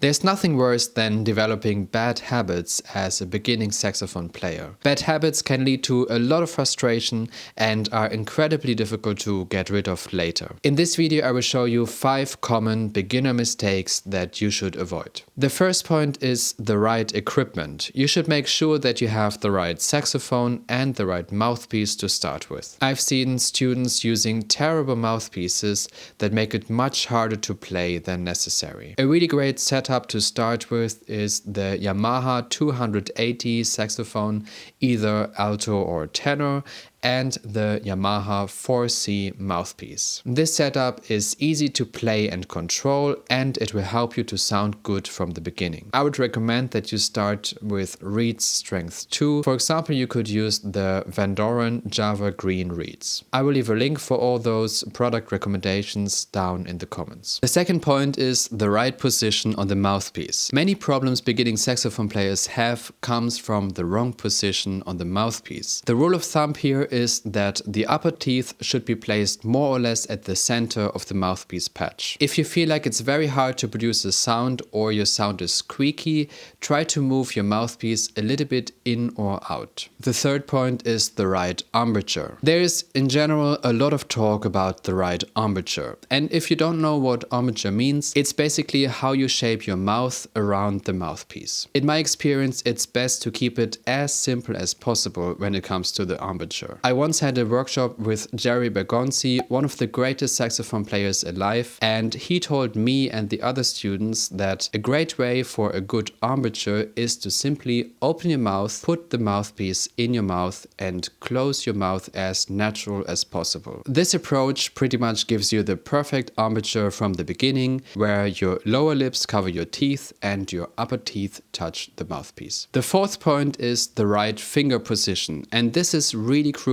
There's nothing worse than developing bad habits as a beginning saxophone player. Bad habits can lead to a lot of frustration and are incredibly difficult to get rid of later. In this video I will show you 5 common beginner mistakes that you should avoid. The first point is the right equipment. You should make sure that you have the right saxophone and the right mouthpiece to start with. I've seen students using terrible mouthpieces that make it much harder to play than necessary. A really great setup to start with is the Yamaha 280 saxophone, either alto or tenor, and the Yamaha 4C mouthpiece. This setup is easy to play and control, and it will help you to sound good from the beginning. I would recommend that you start with reeds strength 2. For example, you could use the Vandoren Java Green reeds. I will leave a link for all those product recommendations down in the comments. The second point is the right position on the mouthpiece. Many problems beginning saxophone players have comes from the wrong position on the mouthpiece. The rule of thumb here is that the upper teeth should be placed more or less at the center of the mouthpiece patch. If you feel like it's very hard to produce a sound or your sound is squeaky, try to move your mouthpiece a little bit in or out. The third point is the right embouchure. There is in general a lot of talk about the right embouchure, and if you don't know what embouchure means, it's basically how you shape your mouth around the mouthpiece. In my experience, it's best to keep it as simple as possible when it comes to the embouchure. I once had a workshop with Jerry Bergonzi, one of the greatest saxophone players alive, and he told me and the other students that a great way for a good embouchure is to simply open your mouth, put the mouthpiece in your mouth, and close your mouth as natural as possible. This approach pretty much gives you the perfect embouchure from the beginning, where your lower lips cover your teeth and your upper teeth touch the mouthpiece. The fourth point is the right finger position, and this is really crucial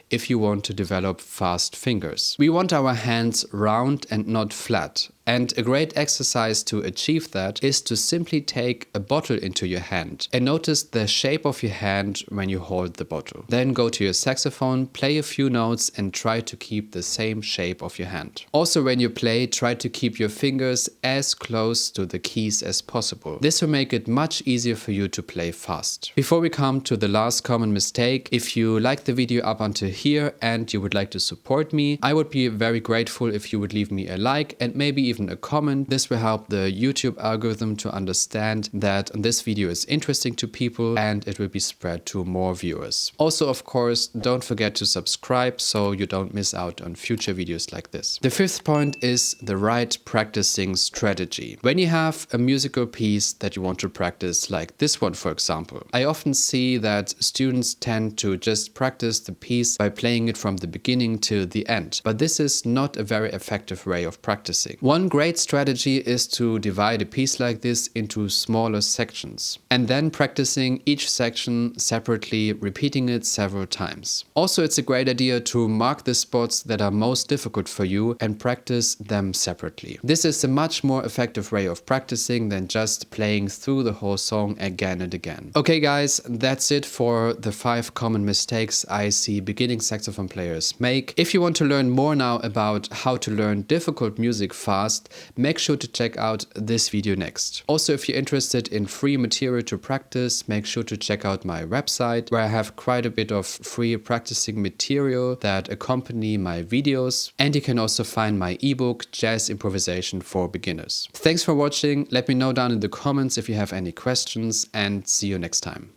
if you want to develop fast fingers. We want our hands round and not flat. And a great exercise to achieve that is to simply take a bottle into your hand and notice the shape of your hand when you hold the bottle. Then go to your saxophone, play a few notes and try to keep the same shape of your hand. Also when you play, try to keep your fingers as close to the keys as possible. This will make it much easier for you to play fast. Before we come to the last common mistake, if you like the video up until here and you would like to support me, I would be very grateful if you would leave me a like and maybe even a comment. This will help the YouTube algorithm to understand that this video is interesting to people and it will be spread to more viewers. Also, of course, don't forget to subscribe so you don't miss out on future videos like this. The fifth point is the right practicing strategy. When you have a musical piece that you want to practice, like this one for example, I often see that students tend to just practice the piece by playing it from the beginning to the end, but this is not a very effective way of practicing. One great strategy is to divide a piece like this into smaller sections and then practicing each section separately, repeating it several times. Also, it's a great idea to mark the spots that are most difficult for you and practice them separately. This is a much more effective way of practicing than just playing through the whole song again and again. Okay guys, that's it for the 5 common mistakes I see beginning saxophone players make. If you want to learn more now about how to learn difficult music fast, make sure to check out this video next. Also, if you're interested in free material to practice, make sure to check out my website where I have quite a bit of free practicing material that accompany my videos, and you can also find my ebook Jazz Improvisation for Beginners. Thanks for watching, let me know down in the comments if you have any questions, and see you next time.